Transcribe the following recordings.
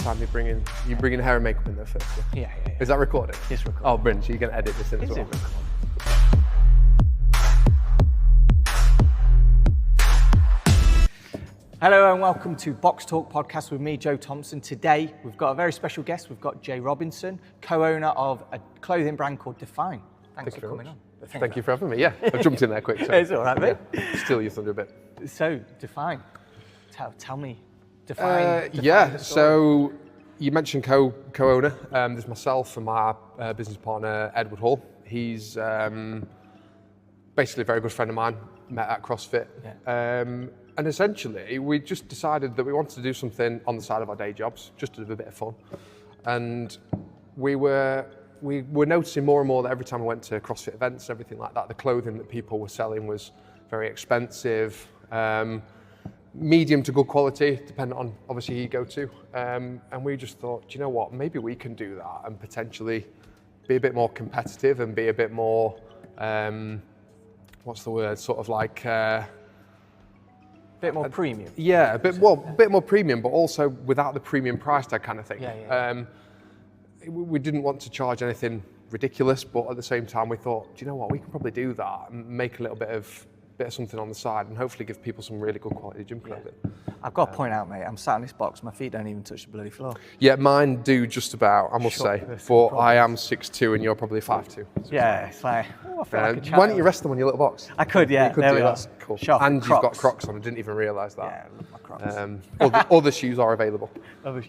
time you bringing hair and makeup in there first? Yeah. Is that recorded? It's recorded. Oh, brilliant. So you can edit this in as Is well. it recorded? Hello and welcome to Box Talk Podcast with me, Joe Thompson. Today we've got a very special guest. We've got Jay Robinson, co-owner of a clothing brand called Dfine. Thanks for coming on. Thank you for having me. Yeah, I jumped in there quick. So. It's all right, mate. Yeah. Steal your thunder a bit. So, Dfine. Tell me. Define yeah, so you mentioned co-owner. There's myself and my business partner, Edward Hall. He's basically a very good friend of mine, met at CrossFit. Yeah. And essentially, we just decided that we wanted to do something on the side of our day jobs, just to have a bit of fun. And we were noticing more and more that every time we went to CrossFit events and everything like that, the clothing that people were selling was very expensive, medium to good quality, depending on obviously who you go to. And we just thought, do you know what, maybe we can do that and potentially be a bit more competitive and be a bit more, what's the word, sort of like... bit more premium. Yeah, a bit more premium, but also without the premium price tag kind of thing. Yeah. We didn't want to charge anything ridiculous, but at the same time we thought, do you know what, we can probably do that and make a little bit of something on the side and hopefully give people some really good quality gym clothing. I've got to point out, mate, I'm sat in this box, my feet don't even touch the bloody floor. Yeah, mine do just about, I must say, but I am 6'2" and you're probably 5'2". So yeah, it's like, oh, I feel like a child. Why don't you rest them on your little box? I could, yeah. You could there do we that. are. Cool. Sharp And Crocs. you've got Crocs on, I didn't even realise that. Yeah, I love my Crocs. Other shoes are available.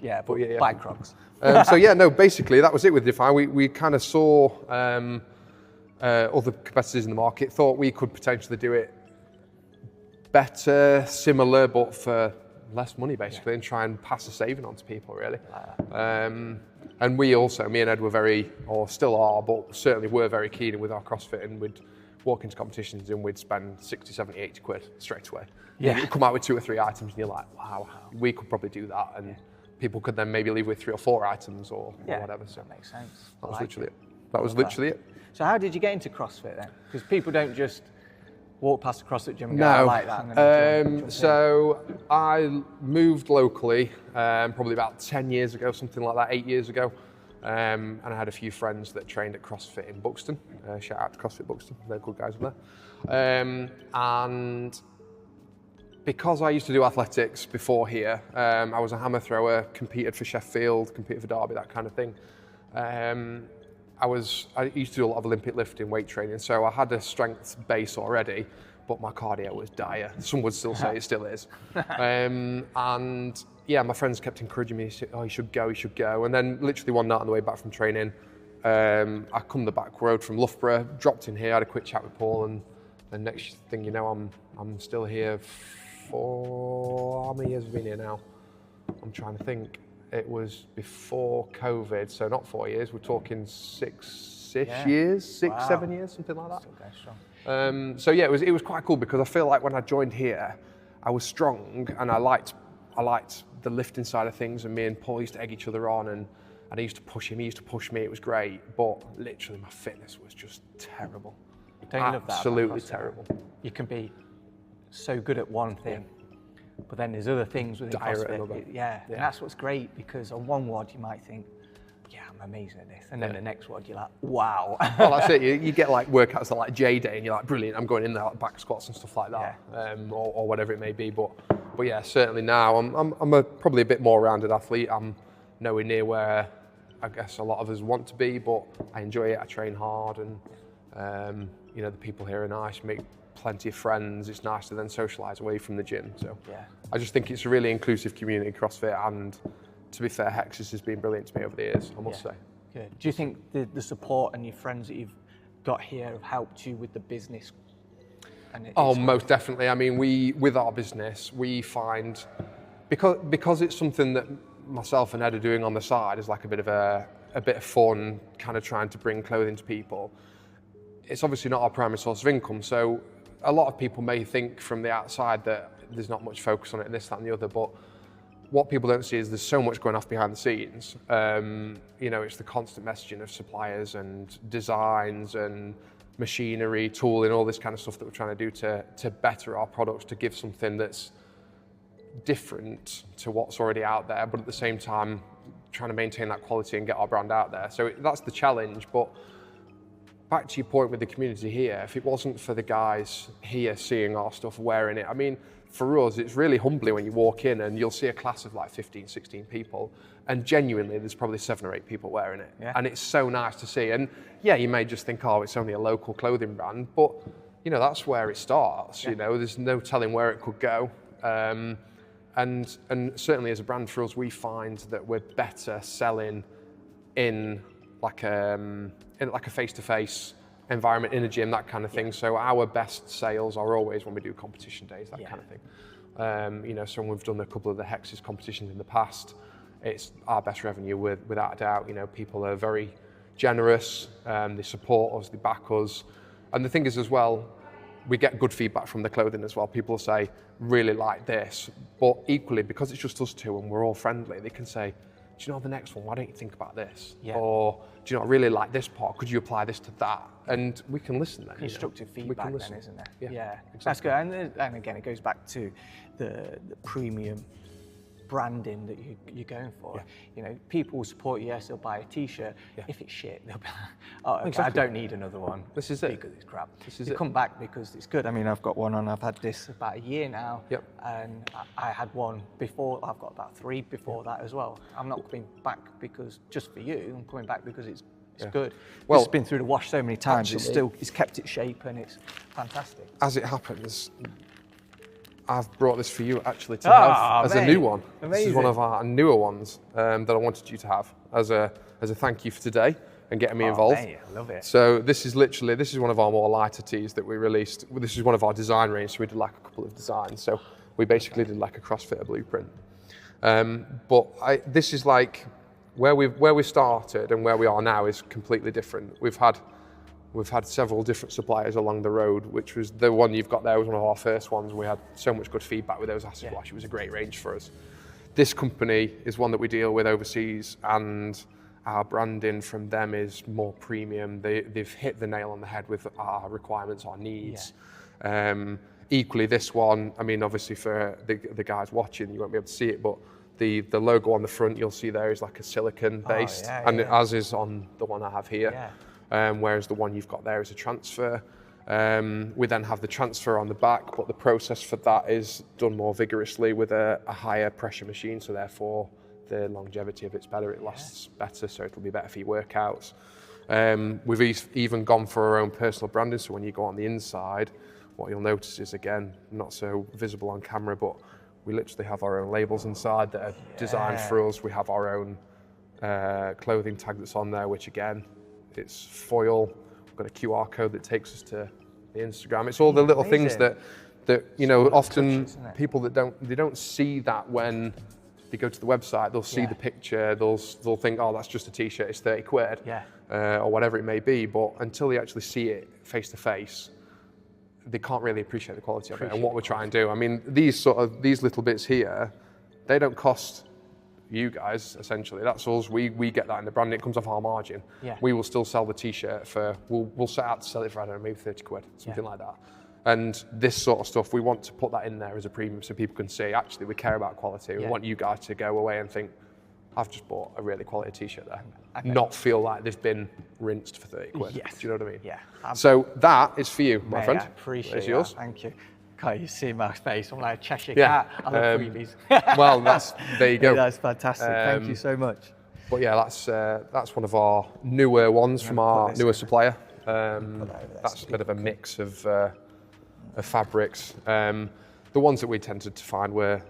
Yeah, but yeah. buy Crocs. So yeah, no, basically that was it with Dfine. We kind of saw other competitors in the market, thought we could potentially do it better, similar, but for less money basically, and try and pass a saving on to people really. And we also, me and Ed were very, or still are, but certainly were very keen with our CrossFit, and we'd walk into competitions and we'd spend 60, 70, 80 quid straight away. Yeah. You'd come out with 2 or 3 items and you're like, wow, we could probably do that. And people could then maybe leave with 3 or 4 items or whatever. So that makes sense. that was literally it. That was literally it. So how did you get into CrossFit then? Because people don't just walk past a CrossFit gym and go, I like that. And so I moved locally probably about 10 years ago, something like that, 8 years ago. And I had a few friends that trained at CrossFit in Buxton. Shout out to CrossFit Buxton, they're good guys up there. And because I used to do athletics before here, I was a hammer thrower, competed for Sheffield, competed for Derby, that kind of thing. I used to do a lot of Olympic lifting, weight training, so I had a strength base already, but my cardio was dire. Some would still say it still is. And yeah, my friends kept encouraging me, oh, you should go. And then literally one night on the way back from training, I come the back road from Loughborough, dropped in here, had a quick chat with Paul, and the next thing you know, I'm still here for, how many years have I been here now? I'm trying to think. It was before COVID, so not 4 years, we're talking 6-ish years, 7 years, something like that. Still going strong. So yeah, it was quite cool because I feel like when I joined here, I was strong and I liked the lifting side of things, and me and Paul used to egg each other on, and I used to push him, he used to push me, it was great, but literally my fitness was just terrible. Don't you love that? Absolutely terrible. You can be so good at one thing, but then there's other things within CrossFit. Yeah, and that's what's great, because on one WOD you might think, yeah, I'm amazing at this, and then the next WOD you're like, wow. Well, that's it. You get like workouts like J Day, and you're like, brilliant, I'm going in there, like back squats and stuff like that, or whatever it may be. But yeah, certainly now I'm probably a bit more rounded athlete. I'm nowhere near where I guess a lot of us want to be, but I enjoy it. I train hard, and the people here are nice. Make plenty of friends. It's nice to then socialise away from the gym. So I just think it's a really inclusive community, CrossFit, and to be fair, Hexus has been brilliant to me over the years, I must say. Good. Do you think the support and your friends that you've got here have helped you with the business? Most definitely. I mean, with our business, we find, because it's something that myself and Ed are doing on the side as like a bit of fun, kind of trying to bring clothing to people, it's obviously not our primary source of income. So a lot of people may think from the outside that there's not much focus on it, and this, that, and the other, but what people don't see is there's so much going off behind the scenes. It's the constant messaging of suppliers and designs and machinery, tooling, all this kind of stuff that we're trying to do to better our products, to give something that's different to what's already out there, but at the same time trying to maintain that quality and get our brand out there. So that's the challenge. But back to your point with the community here, if it wasn't for the guys here seeing our stuff, wearing it, I mean, for us, it's really humbling when you walk in and you'll see a class of like 15, 16 people, and genuinely there's probably 7 or 8 people wearing it. Yeah. And it's so nice to see. And yeah, you may just think, oh, it's only a local clothing brand, but you know, that's where it starts. Yeah. You know, there's no telling where it could go. And certainly as a brand for us, we find that we're better selling in like a face-to-face environment, in a gym, that kind of thing. So our best sales are always when we do competition days, that kind of thing. You know, so when we've done a couple of the Hexes competitions in the past, it's our best revenue without a doubt. You know, people are very generous, they support us, they back us. And the thing is as well, we get good feedback from the clothing as well. People say, really like this, but equally, because it's just us two and we're all friendly, they can say, do you know the next one, why don't you think about this? Yeah. Or, do you know, I really like this part, could you apply this to that? And we can listen then. Constructive feedback then, isn't there? Yeah, exactly. That's good. And again, it goes back to the premium branding that you're going for. Yeah. You know, people will support you, yes, they'll buy a t-shirt. Yeah. If it's shit, they'll be like, oh, okay, exactly. I don't need another one. This is it. Because it's crap. They come back because it's good. I mean, I've got one on, I've had this about a year now. Yep. And I had one before, I've got about 3 before that as well. I'm not coming back because just for you, I'm coming back because it's good. Well, it's been through the wash so many times, it's kept its shape and it's fantastic. As it happens, I've brought this for you actually to have as a new one. Amazing. This is one of our newer ones that I wanted you to have as a thank you for today and getting me involved. Mate, I love it. So this is one of our more lighter tees that we released. This is one of our design range, so we did like a couple of designs. So we basically did like a CrossFit blueprint. But this is like where we started and where we are now is completely different. We've had several different suppliers along the road, which was the one you've got there was one of our first ones. We had so much good feedback with those acid wash. It was a great range for us. This company is one that we deal with overseas, and our branding from them is more premium. They've hit the nail on the head with our requirements, our needs. Yeah. Equally, this one, I mean, obviously for the guys watching, you won't be able to see it, but the logo on the front you'll see there is like a silicone based, as is on the one I have here. Yeah. Whereas the one you've got there is a transfer. We then have the transfer on the back, but the process for that is done more vigorously with a higher pressure machine, so therefore the longevity of it's better, it lasts better, so it'll be better for your workouts. We've even gone for our own personal branding, so when you go on the inside, what you'll notice is, again, not so visible on camera, but we literally have our own labels inside that are designed for us. We have our own clothing tag that's on there, which again, it's foil. We've got a QR code that takes us to the Instagram. It's all the little things that you know, often people that don't see that when they go to the website. They'll see the picture, they'll think, oh, that's just a t-shirt, it's 30 quid, or whatever it may be. But until they actually see it face to face, they can't really appreciate the quality of it and what we're trying to do. I mean, these little bits here, they don't cost you guys, essentially. That's us. We get that in the brand. It comes off our margin. Yeah. We will still sell the t-shirt we'll set out to sell it for, I don't know, maybe 30 quid, something like that. And this sort of stuff, we want to put that in there as a premium so people can see, actually, we care about quality. We want you guys to go away and think, I've just bought a really quality t-shirt there. Not feel like they've been rinsed for 30 quid. Yes. Do you know what I mean? Yeah. So that is for you, my friend. I appreciate it. It's yours. Thank you. Can't you see my face? I'm like a Cheshire cat. I love freebies. Well, there you go. That's fantastic. Thank you so much. But yeah, that's one of our newer ones from our newer supplier. That's a bit of a mix of fabrics. The ones that we tended to find were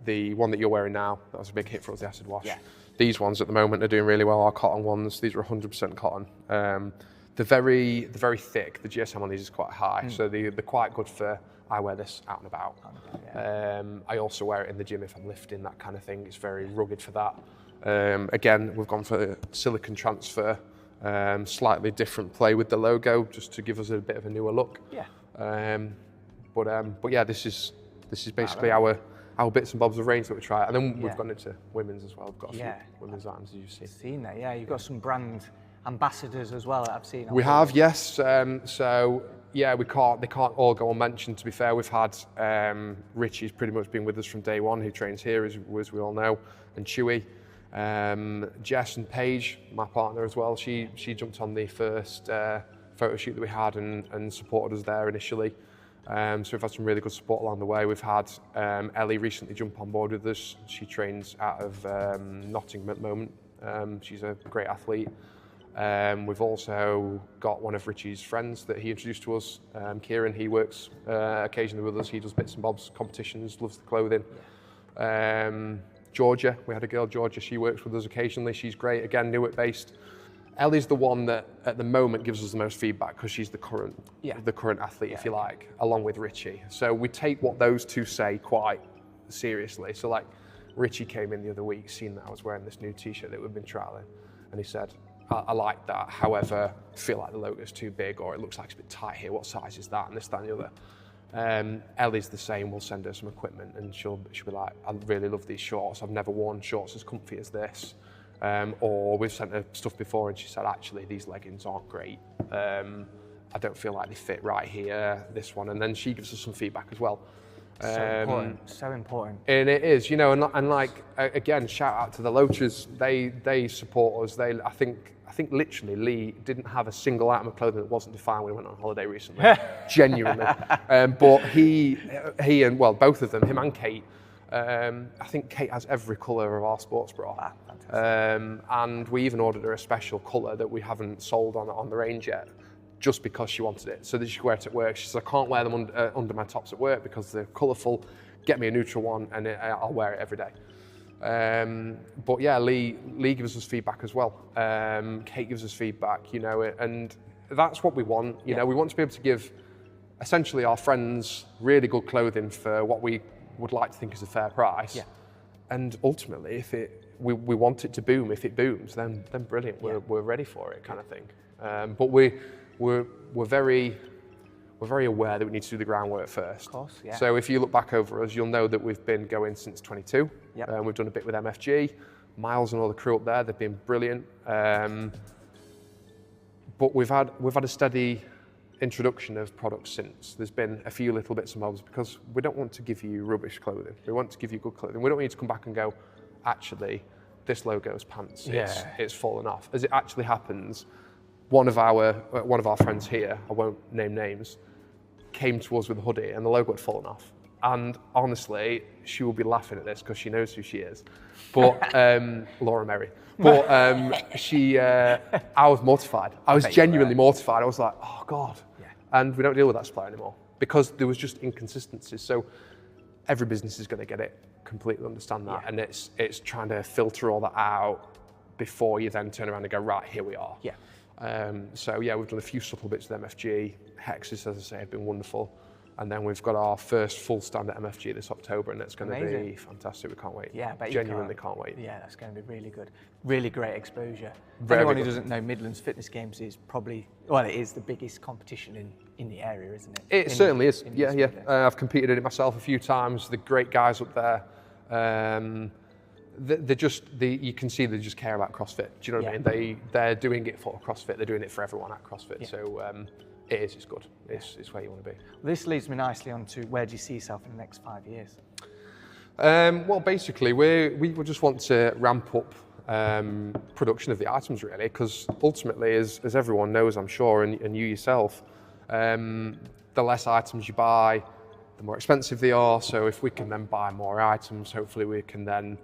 the one that you're wearing now. That was a big hit for us, the acid wash. Yeah. These ones at the moment are doing really well. Our cotton ones, these are 100% cotton. They're very thick. The GSM on these is quite high, so they're quite good for. I wear this out and about. I also wear it in the gym if I'm lifting, that kind of thing. It's very rugged for that. Again, we've gone for the silicone transfer, slightly different play with the logo, just to give us a bit of a newer look. Yeah. But yeah, this is basically our bits and bobs of range that we try. And then we've gone into women's as well. We've got a few women's items, as you've seen. I've seen that, yeah. You've got some brand ambassadors as well that I've seen. We have, yes. So yeah, they can't all go unmentioned, to be fair. We've had Richie's pretty much been with us from day one, who trains here, as we all know, and Chewy. Jess and Paige, my partner as well, she jumped on the first photo shoot that we had and supported us there initially. So we've had some really good support along the way. We've had Ellie recently jump on board with us. She trains out of Nottingham at the moment. She's a great athlete. We've also got one of Richie's friends that he introduced to us, Kieran. He works occasionally with us. He does bits and bobs, competitions, loves the clothing. Georgia, we had a girl, Georgia, she works with us occasionally. She's great, again, Newark based. Ellie's the one that at the moment gives us the most feedback because she's the current athlete, if you like, along with Richie. So we take what those two say quite seriously. So like Richie came in the other week, seen that I was wearing this new t-shirt that we've been trialing, and he said, I like that, however, I feel like the logo's too big, or it looks like it's a bit tight here, what size is that, and this, that, and the other. Ellie's the same, we'll send her some equipment and she'll be like, I really love these shorts, I've never worn shorts as comfy as this. Or we've sent her stuff before and she said, actually, these leggings aren't great. I don't feel like they fit right here, this one. And then she gives us some feedback as well. So important. And it is, you know, and like, again, shout out to the Loachers. They support us. I think literally Lee didn't have a single item of clothing that wasn't Dfine when we went on holiday recently. Genuinely. But he and, well, both of them, him and Kate, I think Kate has every colour of our sports bra. And we even ordered her a special colour that we haven't sold on the range yet, just because she wanted it, so that she could wear it at work. She said, I can't wear them under my tops at work because they're colourful. Get me a neutral one and I'll wear it every day. But yeah, Lee gives us feedback as well. Kate gives us feedback, you know, and that's what we want. You know, we want to be able to give essentially our friends really good clothing for what we would like to think is a fair price. Yeah. And ultimately, if we want it to boom, if it booms, then brilliant. We're ready for it, kind of thing. But we're very aware that we need to do the groundwork first. Of course, yeah. So if you look back over us, you'll know that we've been going since 22. Yep. We've done a bit with MFG, Miles and all the crew up there. They've been brilliant. But we've had a steady introduction of products since. There's been a few little bits and bobs because we don't want to give you rubbish clothing. We want to give you good clothing. We don't need to come back and go, actually, this logo's pants. It's fallen off. As it actually happens, one of our friends here, I won't name names, came to us with a hoodie and the logo had fallen off. And honestly, she will be laughing at this because she knows who she is. But Laura Merry. But I was mortified. I was genuinely mortified. I was like, oh God. Yeah. And we don't deal with that supplier anymore because there was just inconsistencies. So every business is going to get it, completely understand that. Yeah. And it's trying to filter all that out before you then turn around and go, right, here we are. Yeah. So yeah, we've done a few subtle bits with MFG. Hexes, as I say, have been wonderful. And then we've got our first full stand at MFG this October, and it's going to be fantastic. We can't wait. Yeah, I genuinely can't wait. Yeah, that's going to be really good. Really great exposure. Anyone who doesn't know, Midlands Fitness Games is probably, well, it is the biggest competition in the area, isn't it? It certainly is. Yeah. I've competed in it myself a few times. The great guys up there. You can see they just care about CrossFit. Do you know what I mean? They're doing it for CrossFit. They're doing it for everyone at CrossFit. Yeah. So it's good. It's where you want to be. Well, this leads me nicely on to where do you see yourself in the next 5 years? Well, basically, we just want to ramp up production of the items, really, because ultimately, as everyone knows, I'm sure, and you yourself, the less items you buy, the more expensive they are. So if we can then buy more items, hopefully we can then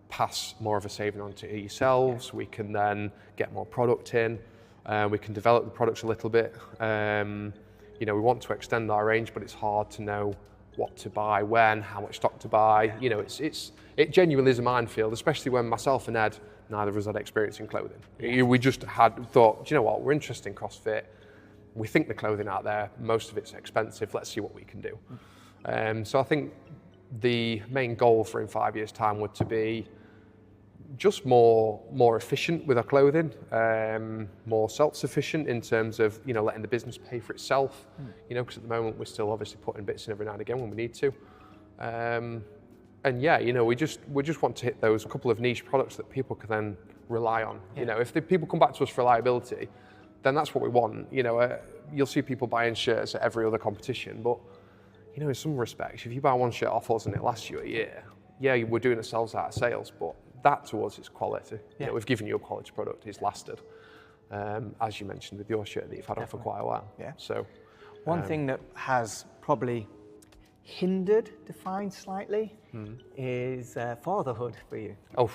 pass more of a saving on to yourselves. We can then get more product in. We can develop the products a little bit. We want to extend our range, but it's hard to know what to buy, when, how much stock to buy. You know, it genuinely is a minefield, especially when myself and Ed, neither of us had experience in clothing. We just thought, do you know what, we're interested in CrossFit. We think the clothing out there, most of it's expensive. Let's see what we can do. So I think the main goal for in 5 years' time would to be just more efficient with our clothing, more self-sufficient in terms of letting the business pay for itself. Because at the moment we're still obviously putting bits in every now and again when we need to. And yeah, we just want to hit those couple of niche products that people can then rely on. Yeah. If the people come back to us for reliability, then that's what we want. You'll see people buying shirts at every other competition, but in some respects, if you buy one shirt off us and it lasts you a year, yeah, we're doing ourselves out of sales, but that towards its quality. You know, we've given you a quality product, it's lasted. As you mentioned with your shirt that you've had on for quite a while. Yeah. So, one thing that has probably hindered Dfine slightly is fatherhood for you. Oh,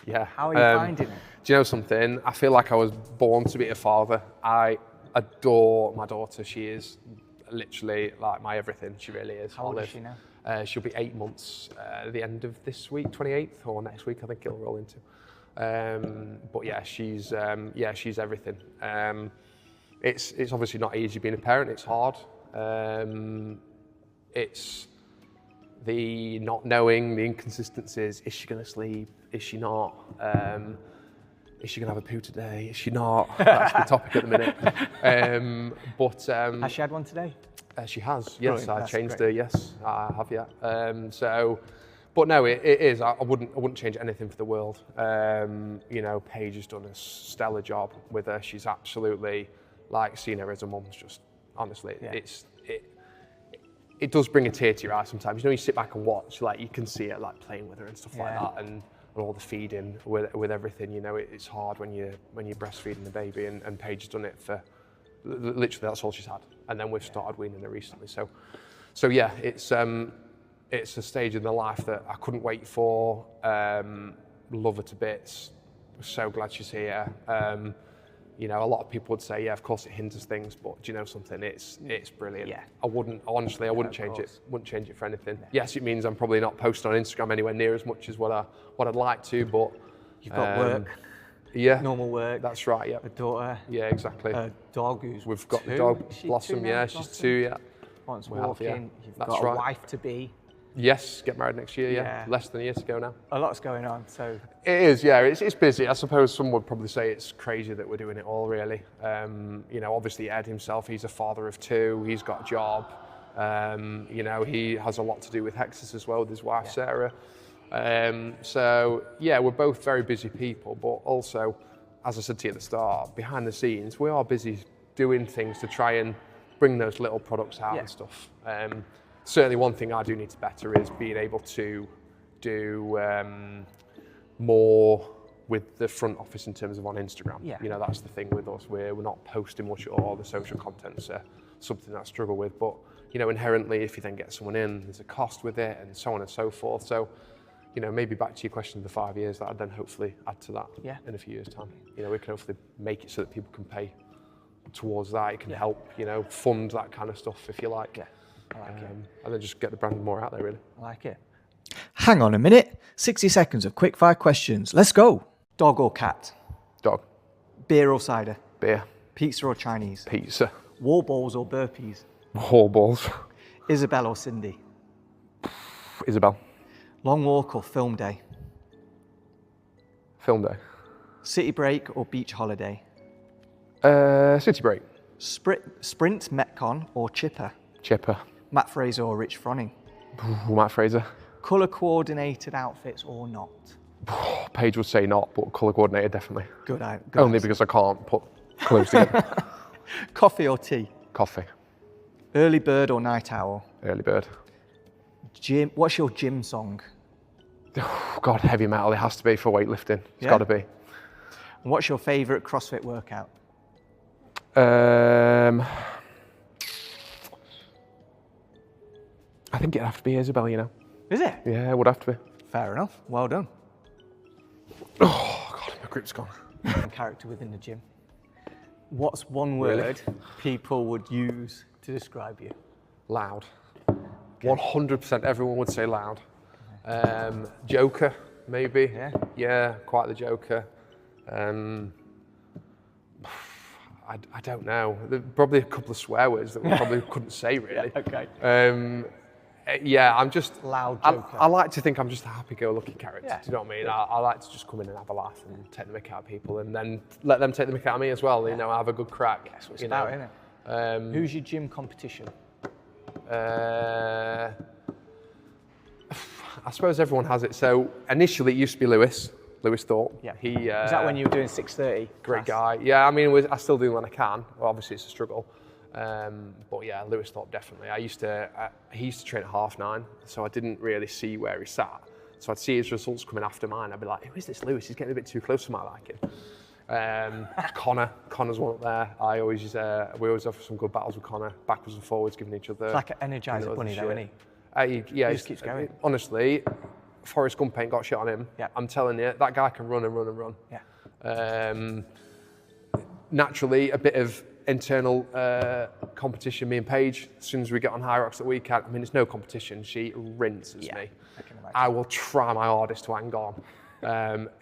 yeah. How are you finding it? Do you know something? I feel like I was born to be a father. I adore my daughter. She is literally like my everything. She really is. How old is she now? She'll be 8 months at the end of this week, 28th, or next week, I think it'll roll into. But yeah, she's everything. It's obviously not easy being a parent. It's hard. It's the not knowing, the inconsistencies. Is she going to sleep? Is she not? Is she going to have a poo today? Is she not? That's the topic at the minute. Has she had one today? She has, yes. Brilliant, I changed her, yes. I have, yeah. But no, it is. I wouldn't change anything for the world. You know, Paige has done a stellar job with her. She's absolutely, like, seeing her as a mum's just, honestly, it does bring a tear to your eye sometimes. You know, you sit back and watch, like, you can see it, like, playing with her and stuff like that, and all the feeding with everything. You know, it's hard when you're breastfeeding the baby, and Paige has done it for, literally, that's all she's had. And then we've started weaning her recently. So yeah, it's a stage in the life that I couldn't wait for. Love her to bits. So glad she's here. You know, a lot of people would say, yeah, of course it hinders things, but do you know something? It's brilliant. Yeah. I wouldn't change it. Wouldn't change it for anything. Yeah. Yes, it means I'm probably not posting on Instagram anywhere near as much as what I'd like to, but you've got work. Yeah. Normal work. That's right, yeah. A daughter. Yeah, exactly. A dog who's We've got 2. the dog, Blossom, yeah, she's 2, yeah. Wants walking. Yeah. You've That's got right. A wife to be. Yes, get married next year, yeah. Less than a year to go now. A lot's going on, so. It is, yeah, it's busy. I suppose some would probably say it's crazy that we're doing it all, really. You know, obviously Ed himself, he's a father of 2, he's got a job. You know, he has a lot to do with Hexus as well, with his wife, Sarah. So, yeah, we're both very busy people, but also, as I said to you at the start, behind the scenes, we are busy doing things to try and bring those little products out and stuff. Certainly one thing I do need to better is being able to do more with the front office in terms of on Instagram. Yeah. You know, that's the thing with us. We're not posting much at all. The social content's something that I struggle with. But, you know, inherently, if you then get someone in, there's a cost with it and so on and so forth. So, you know, maybe back to your question of the 5 years, that I'd then hopefully add to that in a few years' time. You know, we can hopefully make it so that people can pay towards that. It can help, you know, fund that kind of stuff, if you like. Yeah. I like it. And then just get the brand more out there, really. I like it. Hang on a minute. 60 seconds of quick fire questions. Let's go. Dog or cat? Dog. Beer or cider? Beer. Pizza or Chinese? Pizza. Wall balls or burpees? Wall balls. Isabel or Cindy? Isabel. Long walk or film day? Film day. City break or beach holiday? City break. Sprint, Metcon or Chipper? Chipper. Matt Fraser or Rich Froning? Matt Fraser. Colour coordinated outfits or not? Paige would say not, but colour coordinated definitely. Good Only because I can't put clothes together. Coffee or tea? Coffee. Early bird or night owl? Early bird. Gym. What's your gym song? Oh, God, heavy metal. It has to be for weightlifting. It's got to be. And what's your favourite CrossFit workout? I think it'd have to be Isabel, you know. Is it? Yeah, it would have to be. Fair enough. Well done. Oh, God, my grip's gone. Character within the gym. What's one word people would use to describe you? Loud. 100% everyone would say loud. Joker, maybe. Yeah, quite the joker. I don't know. There's probably a couple of swear words that we probably couldn't say, really. Yeah, I'm just loud joker. I like to think I'm just a happy-go-lucky character. Do you know what I mean? I like to just come in and have a laugh and take the mick out of people, and then let them take the mick out of me as well. You know, have a good crack. That's what it's about, isn't it? Who's your gym competition? I suppose everyone has it. So initially it used to be Lewis Thorpe. Yeah. Is that when you were doing 6:30? Great guy. Yeah, I mean, I still do when I can. Well, obviously it's a struggle. But yeah, Lewis Thorpe definitely. He used to train at 9:30, so I didn't really see where he sat. So I'd see his results coming after mine. I'd be like, who is this Lewis? He's getting a bit too close to my liking. Connor's one up there. We always have some good battles with Connor, backwards and forwards, giving each other. It's like an Energizer bunny, though, isn't he? He just keeps going. Honestly, Forrest Gump ain't got shit on him. Yeah. I'm telling you, that guy can run and run and run. Yeah. Naturally, a bit of internal competition, me and Paige. As soon as we get on High Rocks at the weekend, I mean, it's no competition. She rinses me. I will try my hardest to hang on.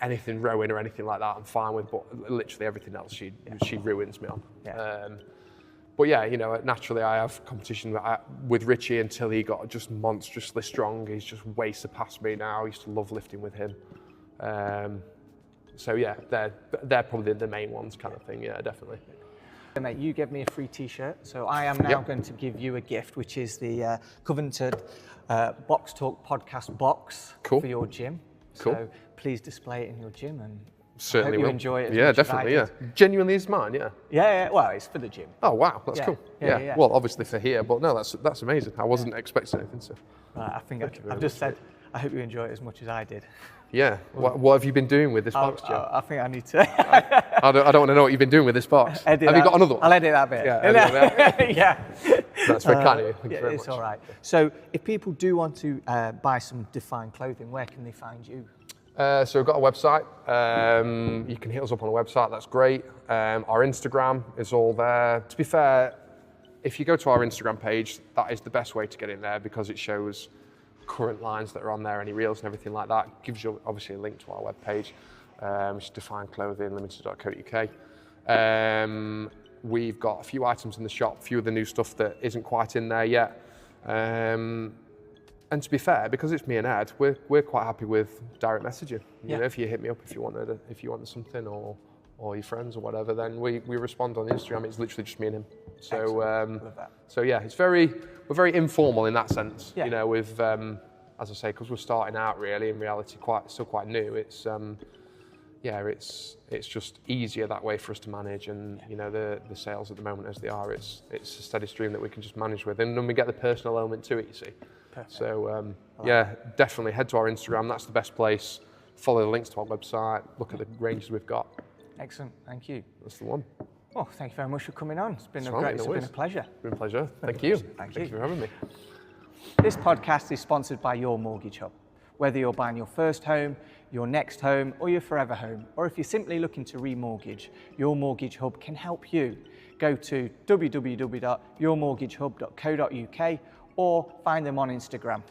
Anything rowing or anything like that, I'm fine with, but literally everything else, she ruins me on. Yeah. But yeah, you know, naturally I have competition with Richie until he got just monstrously strong. He's just way surpassed me now. I used to love lifting with him. So yeah, they're probably the main ones, kind of thing. Yeah, definitely. Mate, you gave me a free t-shirt, so I am now going to give you a gift, which is the coveted Box Talk podcast box for your gym. Cool. So please display it in your gym, and certainly I hope you will. enjoy it as much definitely. as I did. Genuinely is mine. Yeah. Well, it's for the gym. Oh wow, that's cool. Yeah. Well, obviously for here, but no, that's amazing. I wasn't expecting anything. So. Right, I think I've just said I hope you enjoy it as much as I did. Yeah. What have you been doing with this box, Joe? I think I need to. I don't want to know what you've been doing with this box. Have you got another one? I'll edit that bit. Yeah. That's very kind of you. Thank you very it's much. all right. So if people do want to buy some Dfine clothing, where can they find you? So we've got a website. You can hit us up on a website. That's great. Our Instagram is all there. To be fair, if you go to our Instagram page, that is the best way to get in there because it shows current lines that are on there, any reels and everything like that. It gives you obviously a link to our webpage, which is Dfine Clothing Limited.co.uk. We've got a few items in the shop, a few of the new stuff that isn't quite in there yet. And to be fair, because it's me and Ed, we're quite happy with direct messaging. You know, if you hit me up if you wanted something or your friends or whatever, then we respond on Instagram. It's literally just me and him. So so yeah, we're very informal in that sense. You know, with as I say, because we're starting out really in reality, still quite new. It's it's just easier that way for us to manage, and you know the sales at the moment as they are, it's a steady stream that we can just manage with, and then we get the personal element to it. You see. Perfect. So definitely head to our Instagram. That's the best place. Follow the links to our website. Look at the ranges we've got. Excellent. Thank you. That's the one. Well, thank you very much for coming on. It's been a pleasure. It's been a pleasure. Thank you. Thank you for having me. This podcast is sponsored by Your Mortgage Hub. Whether you're buying your first home, your next home, or your forever home, or if you're simply looking to remortgage, Your Mortgage Hub can help you. Go to www.yourmortgagehub.co.uk or find them on Instagram.